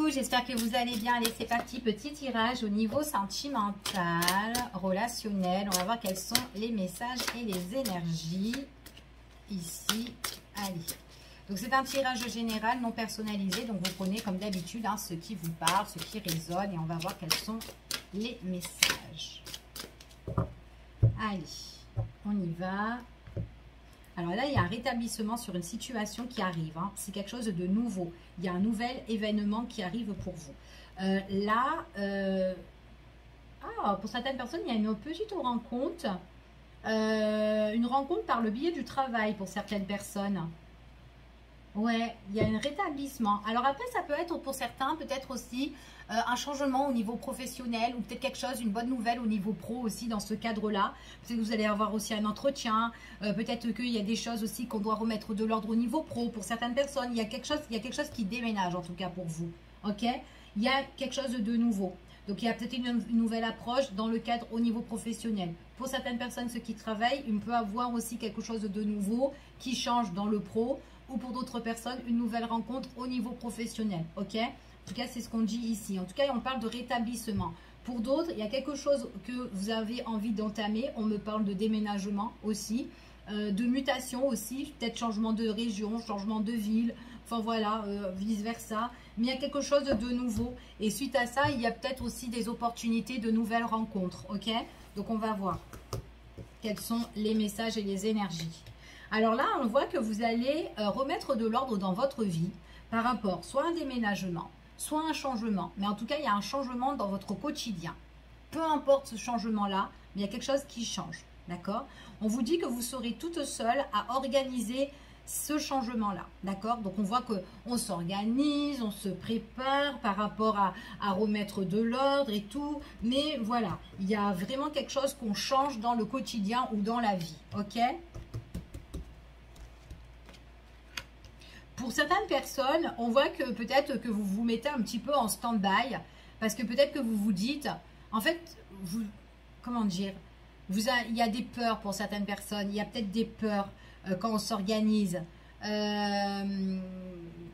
coucou, j'espère que vous allez bien. Allez, c'est parti, petit tirage au niveau sentimental, relationnel. On va voir quels sont les messages et les énergies ici. Allez, donc c'est un tirage général non personnalisé, donc vous prenez comme d'habitude ce qui vous parle, ce qui résonne, et on va voir quels sont les messages. Allez, on y va. Alors là, il y a un rétablissement sur une situation qui arrive. C'est quelque chose de nouveau. Il y a un nouvel événement qui arrive pour vous. Pour certaines personnes, il y a une petite rencontre. Une rencontre par le biais du travail pour certaines personnes. Ouais, il y a un rétablissement. Alors après, ça peut être pour certains, peut-être aussi un changement au niveau professionnel ou peut-être quelque chose, une bonne nouvelle au niveau pro aussi dans ce cadre-là. Peut-être que vous allez avoir aussi un entretien. Peut-être qu'il y a des choses aussi qu'on doit remettre de l'ordre au niveau pro pour certaines personnes. Il y a quelque chose qui déménage en tout cas pour vous. Ok? Il y a quelque chose de nouveau. Donc, il y a peut-être une nouvelle approche dans le cadre au niveau professionnel. Pour certaines personnes, ceux qui travaillent, il peut avoir aussi quelque chose de nouveau qui change dans le pro. Ou pour d'autres personnes, une nouvelle rencontre au niveau professionnel. Ok? En tout cas, c'est ce qu'on dit ici. En tout cas, on parle de rétablissement. Pour d'autres, il y a quelque chose que vous avez envie d'entamer. On me parle de déménagement aussi. De mutation aussi. Peut-être changement de région, changement de ville. Enfin voilà, vice-versa. Mais il y a quelque chose de nouveau. Et suite à ça, il y a peut-être aussi des opportunités de nouvelles rencontres. Ok? Donc, on va voir quels sont les messages et les énergies. Alors là, on voit que vous allez remettre de l'ordre dans votre vie par rapport soit à un déménagement, soit à un changement. Mais en tout cas, il y a un changement dans votre quotidien. Peu importe ce changement-là, mais il y a quelque chose qui change. D'accord? On vous dit que vous serez toute seule à organiser ce changement-là. D'accord? Donc, on voit qu'on s'organise, on se prépare par rapport à remettre de l'ordre et tout. Mais voilà, il y a vraiment quelque chose qu'on change dans le quotidien ou dans la vie. Ok? Pour certaines personnes, on voit que peut-être que vous vous mettez un petit peu en stand-by parce que peut-être que vous vous dites, en fait, comment dire, il y a des peurs pour certaines personnes, il y a peut-être des peurs quand on s'organise.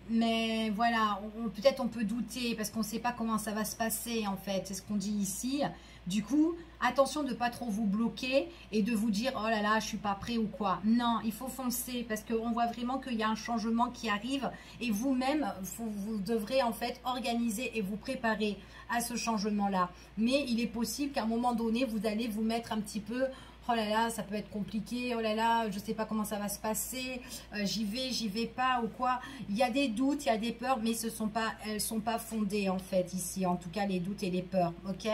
Mais voilà, peut-être on peut douter parce qu'on ne sait pas comment ça va se passer en fait, c'est ce qu'on dit ici. Du coup, attention de ne pas trop vous bloquer et de vous dire « Oh là là, je ne suis pas prêt ou quoi ». Non, il faut foncer parce qu'on voit vraiment qu'il y a un changement qui arrive et vous-même, vous devrez en fait organiser et vous préparer à ce changement-là. Mais il est possible qu'à un moment donné, vous allez vous mettre un petit peu « Oh là là, ça peut être compliqué, oh là là, je ne sais pas comment ça va se passer, j'y vais pas ou quoi ». Il y a des doutes, il y a des peurs, mais elles ne sont pas fondées en fait ici, en tout cas les doutes et les peurs, ok.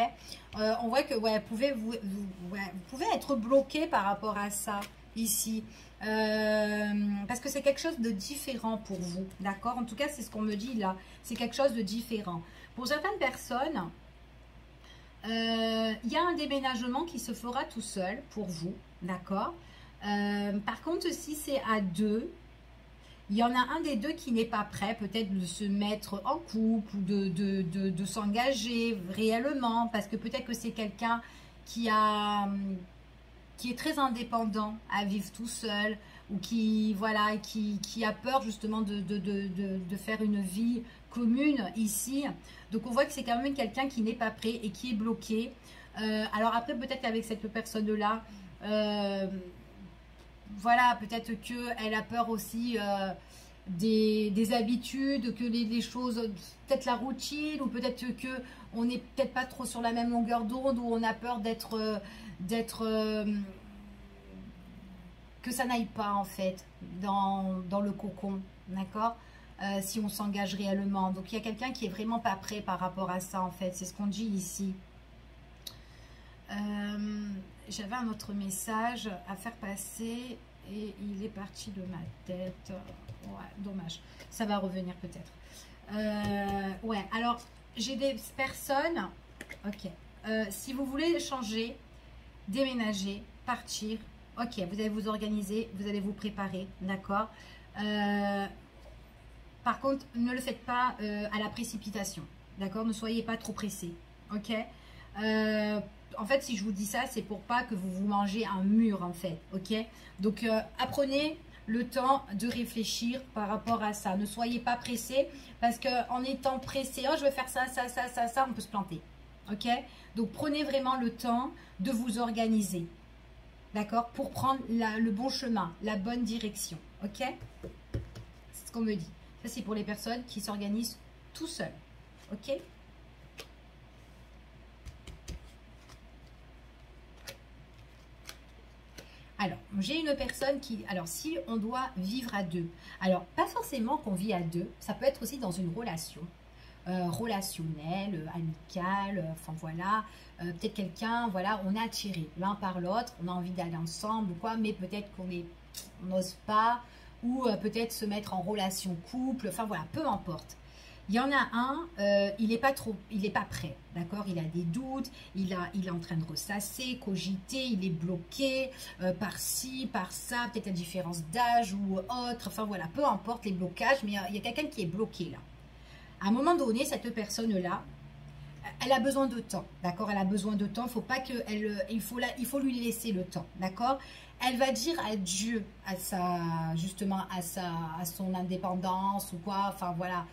On voit que ouais, vous pouvez être bloqué par rapport à ça ici, parce que c'est quelque chose de différent pour vous, d'accord. En tout cas, c'est ce qu'on me dit là, c'est quelque chose de différent. Pour certaines personnes, il y a un déménagement qui se fera tout seul pour vous, d'accord. Par contre, si c'est à deux, il y en a un des deux qui n'est pas prêt, peut-être de se mettre en couple ou de s'engager réellement, parce que peut-être que c'est quelqu'un qui est très indépendant à vivre tout seul, ou qui a peur justement de faire une vie commune ici. Donc on voit que c'est quand même quelqu'un qui n'est pas prêt et qui est bloqué. Alors après, peut-être avec cette personne-là, voilà, peut-être qu'elle a peur aussi des habitudes, que les choses, peut-être la routine, ou peut-être qu'on n'est peut-être pas trop sur la même longueur d'onde, ou on a peur que ça n'aille pas en fait dans le cocon, d'accord, si on s'engage réellement. Donc il y a quelqu'un qui est vraiment pas prêt par rapport à ça en fait, c'est ce qu'on dit ici. J'avais un autre message à faire passer et il est parti de ma tête. Ouais, dommage. Ça va revenir peut-être. Ouais, alors j'ai des personnes. Ok. Si vous voulez changer, déménager, partir, ok, vous allez vous organiser, vous allez vous préparer, d'accord. Par contre, ne le faites pas à la précipitation, d'accord. Ne soyez pas trop pressé, ok. En fait, si je vous dis ça, c'est pour pas que vous vous mangez un mur, en fait, ok. Donc, apprenez le temps de réfléchir par rapport à ça. Ne soyez pas pressés parce qu'en étant pressé, oh je vais faire ça, ça, ça, ça, ça, on peut se planter. Ok? Donc prenez vraiment le temps de vous organiser. D'accord? Pour prendre le bon chemin, la bonne direction. Ok? C'est ce qu'on me dit. Ça c'est pour les personnes qui s'organisent tout seuls. Ok? Alors, j'ai une personne qui... Alors, si on doit vivre à deux, alors, pas forcément qu'on vit à deux, ça peut être aussi dans une relation, relationnelle, amicale, enfin voilà, peut-être quelqu'un, voilà, on est attiré l'un par l'autre, on a envie d'aller ensemble ou quoi, mais peut-être qu'on n'ose pas, ou peut-être se mettre en relation couple, enfin voilà, peu importe. Il y en a un, il n'est pas prêt, d'accord? Il a des doutes, il est en train de ressasser, cogiter, il est bloqué par ci, par ça, peut-être la différence d'âge ou autre, enfin voilà, peu importe les blocages, mais il y a quelqu'un qui est bloqué là. À un moment donné, cette personne-là, elle a besoin de temps, d'accord? Elle a besoin de temps, faut pas que il faut lui laisser le temps, d'accord? Elle va dire adieu à son indépendance ou quoi, enfin voilà,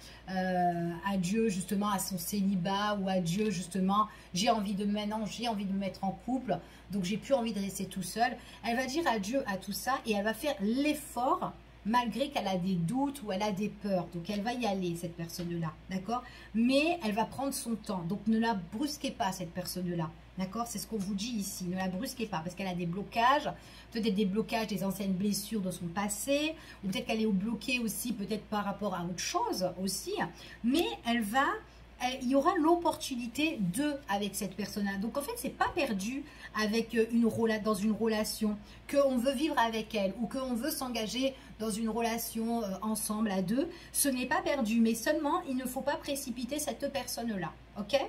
adieu justement à son célibat ou adieu justement, j'ai envie de me mettre en couple, donc j'ai plus envie de rester tout seul. Elle va dire adieu à tout ça et elle va faire l'effort malgré qu'elle a des doutes ou elle a des peurs. Donc, elle va y aller, cette personne-là, d'accord? Mais elle va prendre son temps. Donc, ne la brusquez pas, cette personne-là, d'accord? C'est ce qu'on vous dit ici. Ne la brusquez pas parce qu'elle a des blocages, peut-être des blocages des anciennes blessures de son passé, ou peut-être qu'elle est bloquée aussi, peut-être par rapport à autre chose aussi. Mais il y aura l'opportunité avec cette personne-là. Donc, en fait, c'est pas perdu avec dans une relation, qu'on veut vivre avec elle ou qu'on veut s'engager dans une relation ensemble à deux. Ce n'est pas perdu, mais seulement, il ne faut pas précipiter cette personne-là. Ok?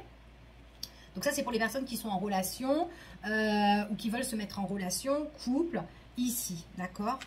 Donc, ça, c'est pour les personnes qui sont en relation ou qui veulent se mettre en relation, couple, ici. D'accord?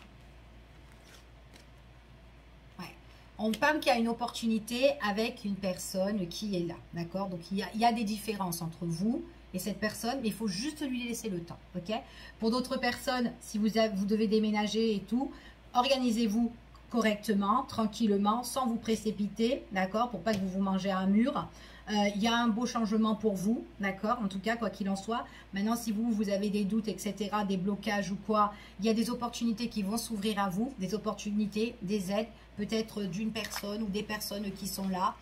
On parle qu'il y a une opportunité avec une personne qui est là, d'accord? Donc, il y a des différences entre vous et cette personne, mais il faut juste lui laisser le temps, ok? Pour d'autres personnes, si vous devez déménager et tout, organisez-vous correctement, tranquillement, sans vous précipiter, d'accord? Pour pas que vous mangez un mur. Il y a un beau changement pour vous, d'accord? En tout cas, quoi qu'il en soit. Maintenant, si vous avez des doutes, etc., des blocages ou quoi, il y a des opportunités qui vont s'ouvrir à vous, des opportunités, des aides, peut-être d'une personne ou des personnes qui sont là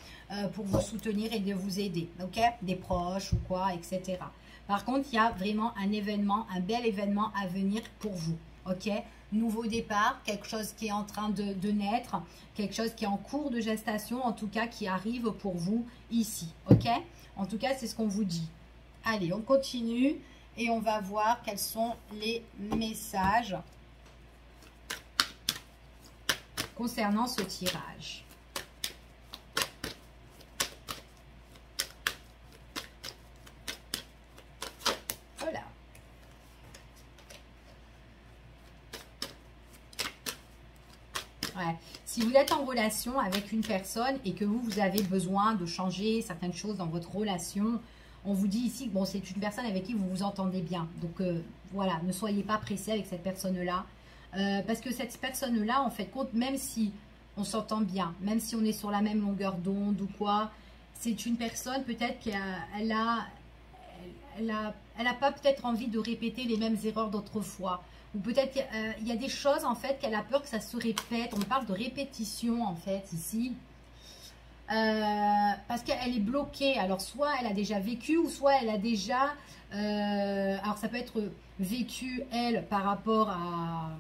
pour vous soutenir et de vous aider, ok? Des proches ou quoi, etc. Par contre, il y a vraiment un événement, un bel événement à venir pour vous, ok? Nouveau départ, quelque chose qui est en train de naître, quelque chose qui est en cours de gestation, en tout cas qui arrive pour vous ici, ok? En tout cas, c'est ce qu'on vous dit. Allez, on continue et on va voir quels sont les messages concernant ce tirage. Voilà. Ouais. Si vous êtes en relation avec une personne et que vous avez besoin de changer certaines choses dans votre relation, on vous dit ici que bon, c'est une personne avec qui vous vous entendez bien. Donc voilà, ne soyez pas pressé avec cette personne-là. Parce que cette personne-là, en fait, compte, même si on s'entend bien, même si on est sur la même longueur d'onde ou quoi, c'est une personne peut-être qu'elle a pas peut-être envie de répéter les mêmes erreurs d'autrefois. Ou peut-être il y a des choses en fait qu'elle a peur que ça se répète. On parle de répétition en fait ici. Parce qu'elle est bloquée. Alors soit elle a déjà vécu ou soit elle a déjà... alors ça peut être vécu elle par rapport à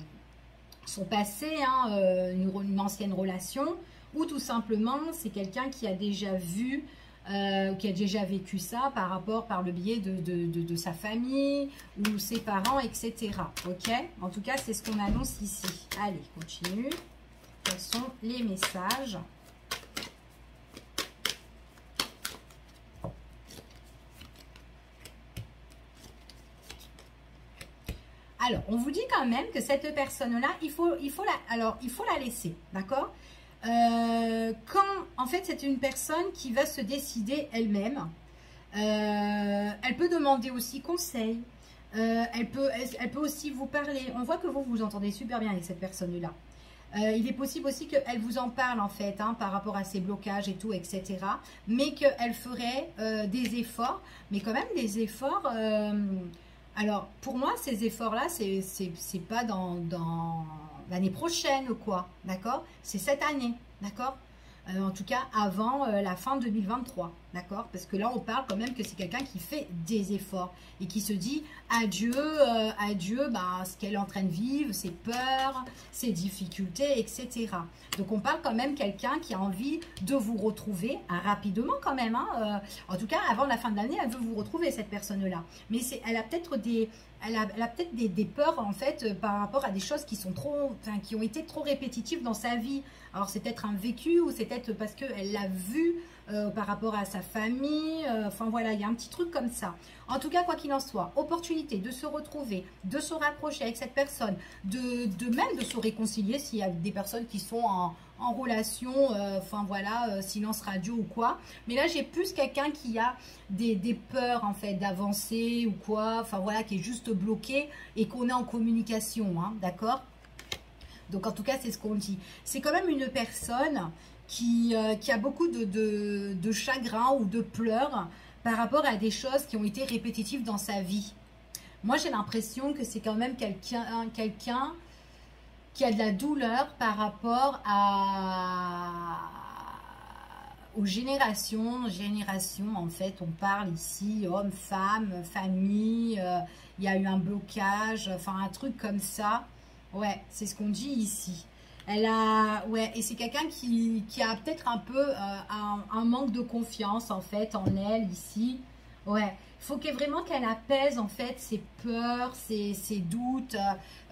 son passé, hein, une ancienne relation. Ou tout simplement c'est quelqu'un qui a déjà vu... qui a déjà vécu ça par le biais de sa famille ou ses parents, etc. Ok? En tout cas, c'est ce qu'on annonce ici. Allez, continue. Quels sont les messages? Alors, on vous dit quand même que cette personne-là, il faut la laisser, d'accord? Quand, en fait, c'est une personne qui va se décider elle-même. Elle peut demander aussi conseil. Elle peut aussi vous parler. On voit que vous entendez super bien avec cette personne-là. Il est possible aussi qu'elle vous en parle en fait, hein, par rapport à ses blocages et tout, etc. Mais qu'elle ferait des efforts, mais quand même des efforts. Alors, pour moi, ces efforts-là, c'est pas dans l'année prochaine ou quoi, d'accord? C'est cette année, d'accord? En tout cas, avant la fin 2023, d'accord? Parce que là, on parle quand même que c'est quelqu'un qui fait des efforts et qui se dit adieu, adieu, bah, ce qu'elle est en train de vivre, ses peurs, ses difficultés, etc. Donc, on parle quand même quelqu'un qui a envie de vous retrouver rapidement quand même. Hein, en tout cas, avant la fin de l'année, elle veut vous retrouver, cette personne-là. Mais elle a peut-être des peurs en fait par rapport à des choses qui sont qui ont été trop répétitives dans sa vie. Alors c'est peut-être un vécu ou c'est peut-être parce qu'elle l'a vu par rapport à sa famille. Enfin voilà, il y a un petit truc comme ça. En tout cas, quoi qu'il en soit, opportunité de se retrouver, de se rapprocher avec cette personne, même de se réconcilier s'il y a des personnes qui sont en relation, enfin voilà, silence radio ou quoi. Mais là, j'ai plus quelqu'un qui a des peurs en fait d'avancer ou quoi, enfin voilà, qui est juste bloqué et qu'on est en communication, hein, d'accord? Donc en tout cas, c'est ce qu'on dit. C'est quand même une personne qui a beaucoup de chagrin ou de pleurs par rapport à des choses qui ont été répétitives dans sa vie. Moi, j'ai l'impression que c'est quand même quelqu'un qui a de la douleur par rapport aux générations en fait. On parle ici homme, femme, famille, il y a eu un blocage, enfin un truc comme ça. Ouais, c'est ce qu'on dit ici. Ouais, et c'est quelqu'un qui a peut-être un peu un manque de confiance en fait en elle ici. Ouais, il faut vraiment qu'elle apaise en fait ses peurs, ses doutes.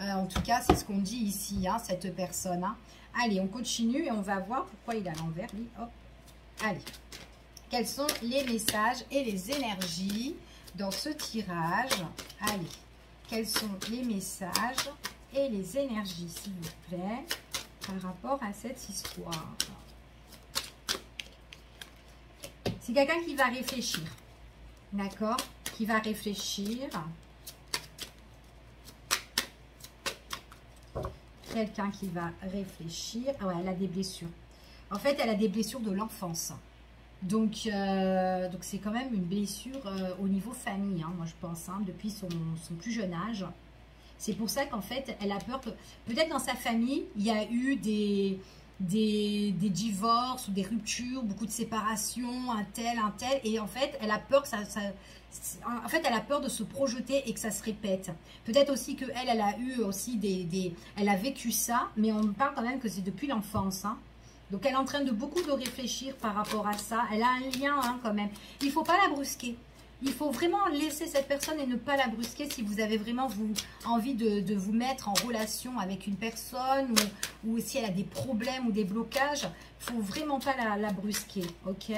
En tout cas, c'est ce qu'on dit ici, hein, cette personne. Hein. Allez, on continue et on va voir pourquoi il est à l'envers. Hop. Allez, quels sont les messages et les énergies dans ce tirage? Allez, quels sont les messages et les énergies, s'il vous plaît, par rapport à cette histoire? C'est quelqu'un qui va réfléchir, d'accord? Qui va réfléchir. Quelqu'un qui va réfléchir. Ah ouais, elle a des blessures. En fait, elle a des blessures de l'enfance. Donc c'est quand même une blessure au niveau famille, hein, moi je pense, hein, depuis son plus jeune âge. C'est pour ça qu'en fait, elle a peur que, peut-être dans sa famille, il y a eu des divorces ou des ruptures, beaucoup de séparations, un tel, et en fait, elle a peur que en fait, elle a peur de se projeter et que ça se répète. Peut-être aussi qu'elle, elle a eu aussi elle a vécu ça, mais on parle quand même que c'est depuis l'enfance, hein. Donc, elle est en train de beaucoup de réfléchir par rapport à ça. Elle a un lien, hein, quand même. Il ne faut pas la brusquer. Il faut vraiment laisser cette personne et ne pas la brusquer si vous avez vraiment envie de vous mettre en relation avec une personne ou si elle a des problèmes ou des blocages. Il ne faut vraiment pas la brusquer, ok?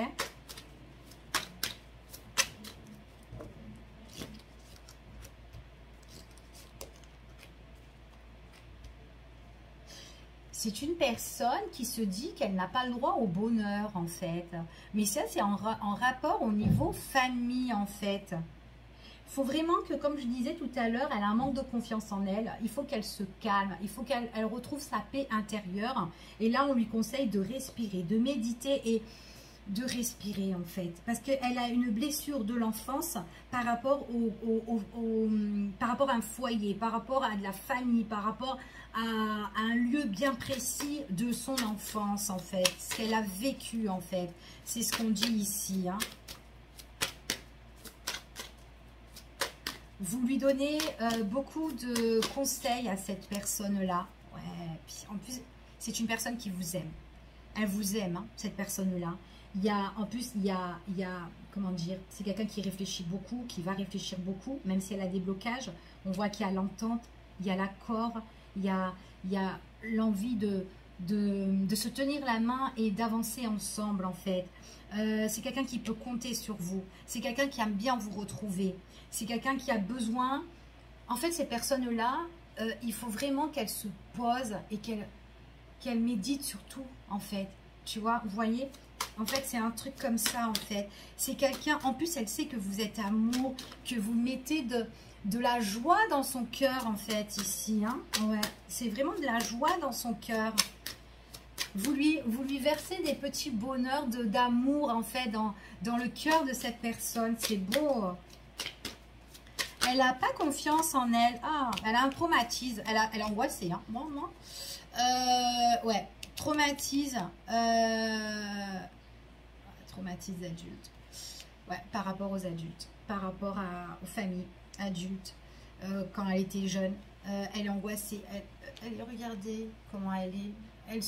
C'est une personne qui se dit qu'elle n'a pas le droit au bonheur, en fait. Mais ça, c'est en rapport au niveau famille, en fait. Il faut vraiment que, comme je disais tout à l'heure, elle a un manque de confiance en elle. Il faut qu'elle se calme. Il faut qu'elle retrouve sa paix intérieure. Et là, on lui conseille de respirer, de méditer et de respirer, en fait. Parce qu'elle a une blessure de l'enfance par rapport par rapport à un foyer, par rapport à de la famille, par rapport à un lieu bien précis de son enfance, en fait. Ce qu'elle a vécu, en fait. C'est ce qu'on dit ici, hein. Vous lui donnez beaucoup de conseils à cette personne-là. Ouais, puis en plus, c'est une personne qui vous aime. Elle vous aime, hein, cette personne-là. En plus, il y a comment dire, c'est quelqu'un qui réfléchit beaucoup, qui va réfléchir beaucoup, même si elle a des blocages. On voit qu'il y a l'entente, il y a l'accord, il y a l'envie de se tenir la main et d'avancer ensemble, en fait. C'est quelqu'un qui peut compter sur vous. C'est quelqu'un qui aime bien vous retrouver. C'est quelqu'un qui a besoin... En fait, ces personnes-là, il faut vraiment qu'elles se posent et qu'elles méditent surtout, en fait. Tu vois, vous voyez, En fait, c'est un truc comme ça, en fait. C'est quelqu'un, en plus, elle sait que vous êtes amour, que vous mettez de la joie dans son cœur, en fait, ici. Hein. Ouais, c'est vraiment de la joie dans son cœur. Vous lui versez des petits bonheurs d'amour, en fait, dans le cœur de cette personne. C'est beau. Elle n'a pas confiance en elle. Ah, elle a un traumatisme. Elle est angoissée. Hein. Bon, non. Ouais, traumatise. Traumatise adulte. Ouais, par rapport aux adultes. Par rapport aux familles adultes. Quand elle était jeune. Elle est angoissée. Regardez comment elle est. Elle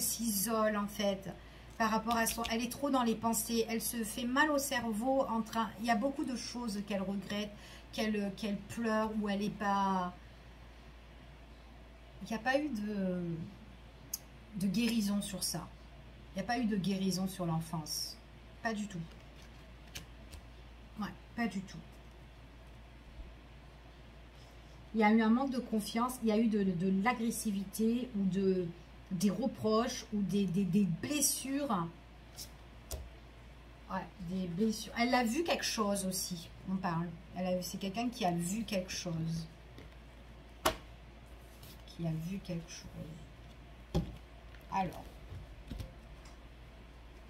s'isole en fait. Par rapport à soi, elle est trop dans les pensées, elle se fait mal au cerveau il y a beaucoup de choses qu'elle regrette, qu'elle pleure ou elle n'est pas... Il n'y a pas eu de guérison sur ça. Il n'y a pas eu de guérison sur l'enfance. Pas du tout. Ouais, pas du tout. Il y a eu un manque de confiance, il y a eu de l'agressivité ou des reproches ou des blessures. Ouais, des blessures. Elle a vu quelque chose aussi, on parle. C'est quelqu'un qui a vu quelque chose. Qui a vu quelque chose. Alors,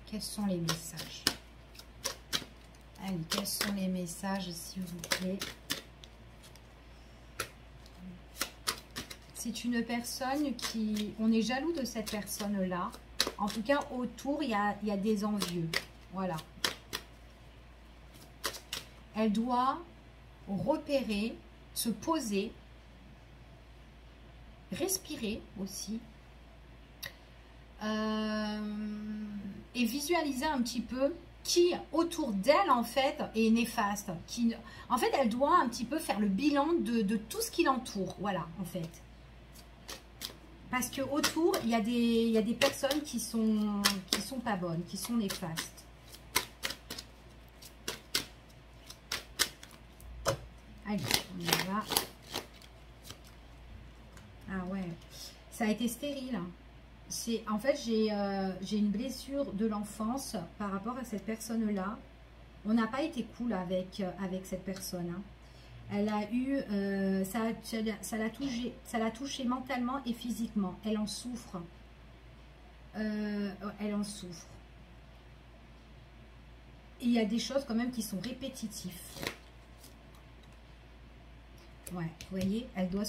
quels sont les messages? Allez, quels sont les messages, s'il vous plaît? C'est une personne qui... On est jaloux de cette personne-là. En tout cas, autour, il y a des envieux. Voilà. Elle doit repérer, se poser, respirer aussi. Et visualiser un petit peu qui, autour d'elle, en fait, est néfaste. En fait, elle doit un petit peu faire le bilan de tout ce qui l'entoure. Voilà, en fait. Parce que autour, il y a des personnes qui sont pas bonnes, qui sont néfastes. Allez, on y va. Ah ouais, ça a été stérile. En fait, j'ai une blessure de l'enfance par rapport à cette personne-là. On n'a pas été cool avec cette personne. Hein. Elle a eu, ça l'a touché mentalement et physiquement. Elle en souffre. Elle en souffre. Et il y a des choses quand même qui sont répétitives. Ouais, vous voyez, elle doit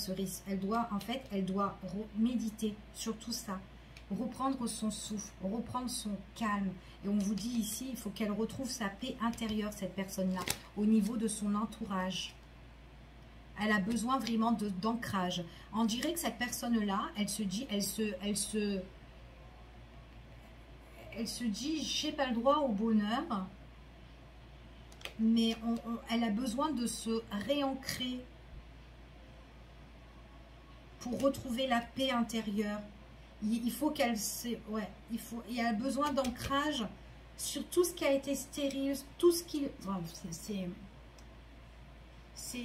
méditer sur tout ça. Reprendre son souffle, reprendre son calme. Et on vous dit ici, il faut qu'elle retrouve sa paix intérieure, cette personne-là, au niveau de son entourage. Elle a besoin vraiment d'ancrage. On dirait que cette personne-là, elle se dit, elle se dit, j'ai pas le droit au bonheur, mais elle a besoin de se réancrer pour retrouver la paix intérieure. Il faut qu'elle elle a besoin d'ancrage sur tout ce qui a été stérile, tout ce qui...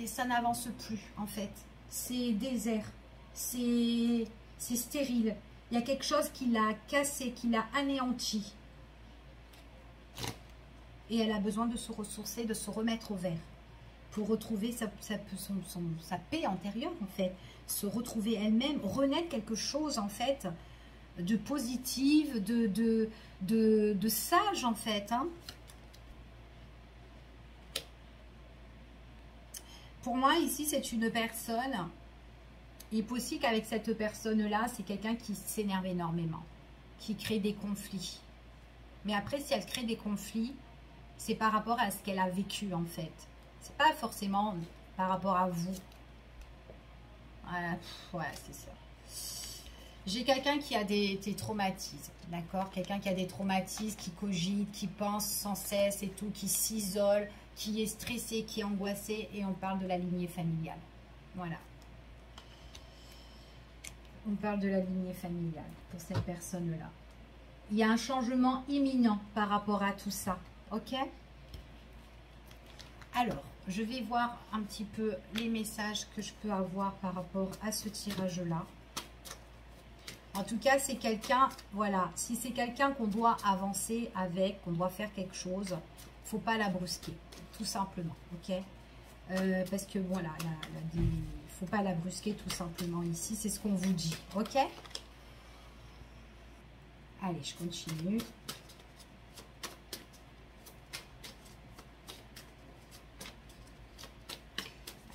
ça n'avance plus, en fait. C'est désert. C'est stérile. Il y a quelque chose qui l'a cassé, qui l'a anéanti. Et elle a besoin de se ressourcer, de se remettre au vert. Pour retrouver sa paix antérieure, en fait. Se retrouver elle-même, renaître quelque chose, en fait, de positif, de sage, en fait. Hein. Pour moi, ici, c'est une personne. Il est possible qu'avec cette personne-là, c'est quelqu'un qui s'énerve énormément, qui crée des conflits. Mais après, si elle crée des conflits, c'est par rapport à ce qu'elle a vécu, en fait. C'est pas forcément par rapport à vous. Voilà, ouais, c'est ça. J'ai quelqu'un qui a des traumatismes, d'accord? Quelqu'un qui a des traumatismes, qui cogite, qui pense sans cesse et tout, qui s'isole, qui est stressé, qui est angoissé, et on parle de la lignée familiale. Voilà. On parle de la lignée familiale pour cette personne-là. Il y a un changement imminent par rapport à tout ça, ok? Alors, je vais voir un petit peu les messages que je peux avoir par rapport à ce tirage-là. En tout cas, c'est quelqu'un, voilà, si c'est quelqu'un qu'on doit avancer avec, qu'on doit faire quelque chose, il ne faut pas la brusquer, tout simplement, ok? Parce que voilà, il ne faut pas la brusquer tout simplement ici, c'est ce qu'on vous dit, ok? Allez, je continue.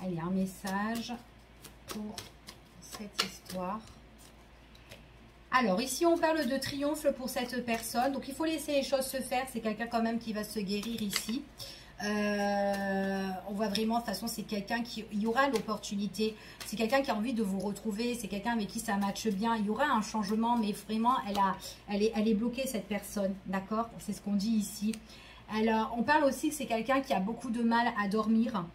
Allez, un message pour cette histoire. Alors, ici, on parle de triomphe pour cette personne. Donc, il faut laisser les choses se faire. C'est quelqu'un quand même qui va se guérir ici. On voit vraiment, de toute façon, c'est quelqu'un qui... Il y aura l'opportunité. C'est quelqu'un qui a envie de vous retrouver. C'est quelqu'un avec qui ça matche bien. Il y aura un changement, mais vraiment, elle est bloquée, cette personne. D'accord? C'est ce qu'on dit ici. Alors, on parle aussi que c'est quelqu'un qui a beaucoup de mal à dormir,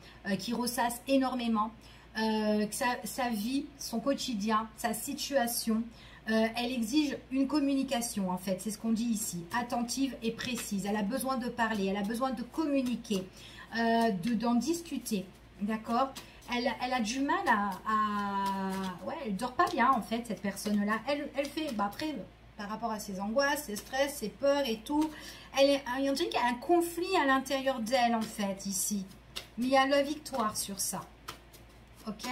qui ressasse énormément, que sa vie, son quotidien, sa situation, elle exige une communication en fait, c'est ce qu'on dit ici, attentive et précise. Elle a besoin de parler, elle a besoin de communiquer, d'en discuter, d'accord? Elle a du mal ouais, elle dort pas bien en fait, cette personne-là. Elle fait, bah après, par rapport à ses angoisses, ses stress, ses peurs et tout, il y a un conflit à l'intérieur d'elle en fait ici. Mais il y a la victoire sur ça, ok?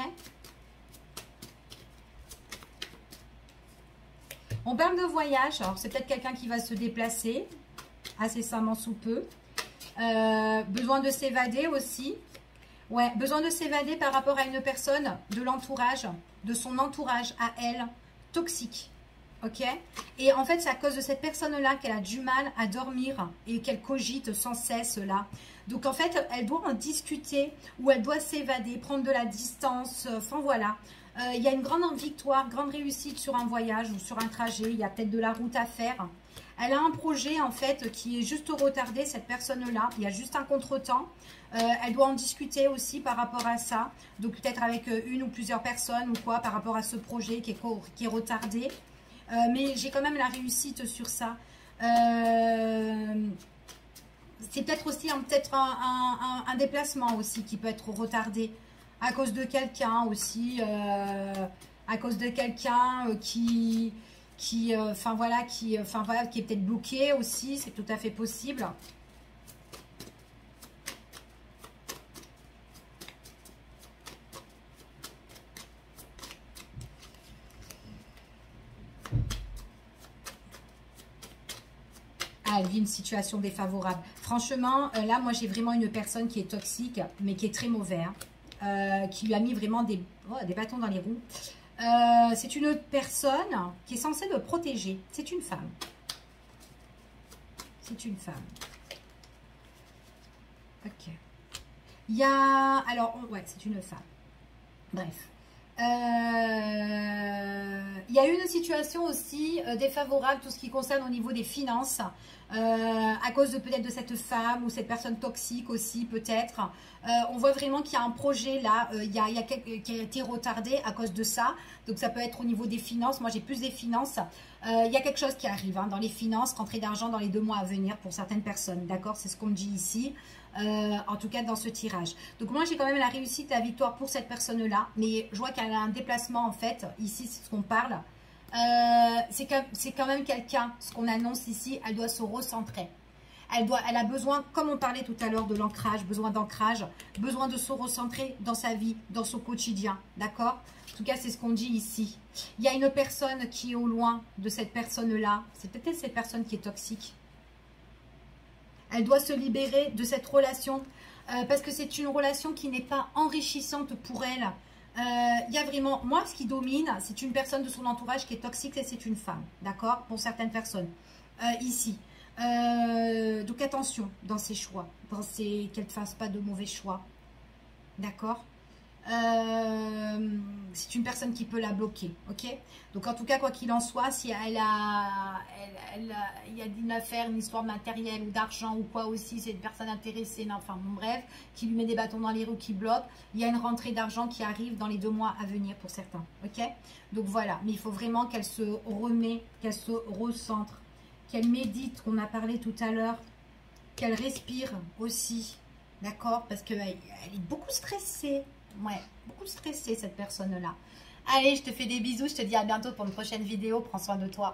On parle de voyage, alors c'est peut-être quelqu'un qui va se déplacer, incessamment sous peu. Besoin de s'évader aussi. Ouais, besoin de s'évader par rapport à une personne de l'entourage, de son entourage à elle, toxique. Ok? Et en fait, c'est à cause de cette personne-là qu'elle a du mal à dormir et qu'elle cogite sans cesse là. Donc en fait, elle doit en discuter ou elle doit s'évader, prendre de la distance, enfin voilà. Il y a une grande victoire, grande réussite sur un voyage ou sur un trajet. Il y a peut-être de la route à faire. Elle a un projet en fait qui est juste retardé, cette personne-là. Il y a juste un contretemps. Elle doit en discuter aussi par rapport à ça. Donc peut-être avec une ou plusieurs personnes ou quoi par rapport à ce projet qui est retardé. Mais j'ai quand même la réussite sur ça. C'est peut-être aussi un déplacement aussi qui peut être retardé à cause de quelqu'un aussi, à cause de quelqu'un enfin voilà, qui est peut-être bloqué aussi, c'est tout à fait possible. Ah, elle vit une situation défavorable. Franchement, là, moi, j'ai vraiment une personne qui est toxique, mais qui est très mauvaise, qui lui a mis vraiment des bâtons dans les roues. C'est une personne qui est censée le protéger. C'est une femme. C'est une femme. Ok. Il y a... Alors, ouais, c'est une femme. Bref. Il y a une situation aussi défavorable, tout ce qui concerne au niveau des finances, à cause de peut-être de cette femme ou cette personne toxique aussi peut-être. On voit vraiment qu'il y a un projet là, qui a été retardé à cause de ça. Donc ça peut être au niveau des finances. Moi j'ai plus des finances. Il y a quelque chose qui arrive dans les finances, rentrée d'argent dans les 2 mois à venir pour certaines personnes. D'accord, c'est ce qu'on me dit ici. En tout cas dans ce tirage. Donc moi j'ai quand même la réussite, la victoire pour cette personne là, mais je vois qu'elle a un déplacement en fait, ici c'est ce qu'on parle, c'est quand même quelqu'un, ce qu'on annonce ici, elle doit se recentrer, elle a besoin, comme on parlait tout à l'heure de l'ancrage, besoin d'ancrage, besoin de se recentrer dans sa vie, dans son quotidien, d'accord? En tout cas c'est ce qu'on dit ici. Il y a une personne qui est au loin de cette personne là, c'est peut-être cette personne qui est toxique. Elle doit se libérer de cette relation parce que c'est une relation qui n'est pas enrichissante pour elle. Il y a vraiment, moi ce qui domine, c'est une personne de son entourage qui est toxique et c'est une femme, d'accord? Pour certaines personnes, ici. Donc attention dans ses choix, qu'elle ne fasse pas de mauvais choix, d'accord? C'est une personne qui peut la bloquer, ok? Donc en tout cas quoi qu'il en soit, si il y a une affaire, une histoire matérielle ou d'argent ou quoi aussi, c'est une personne intéressée, non, enfin bon, bref, qui lui met des bâtons dans les roues, qui bloque, il y a une rentrée d'argent qui arrive dans les 2 mois à venir pour certains, ok? Donc voilà, mais il faut vraiment qu'elle se remet, qu'elle se recentre, qu'elle médite, qu'on a parlé tout à l'heure, qu'elle respire aussi, d'accord? Parce qu'elle est beaucoup stressée. Ouais, beaucoup stressée cette personne-là. Allez, je te fais des bisous. Je te dis à bientôt pour une prochaine vidéo. Prends soin de toi.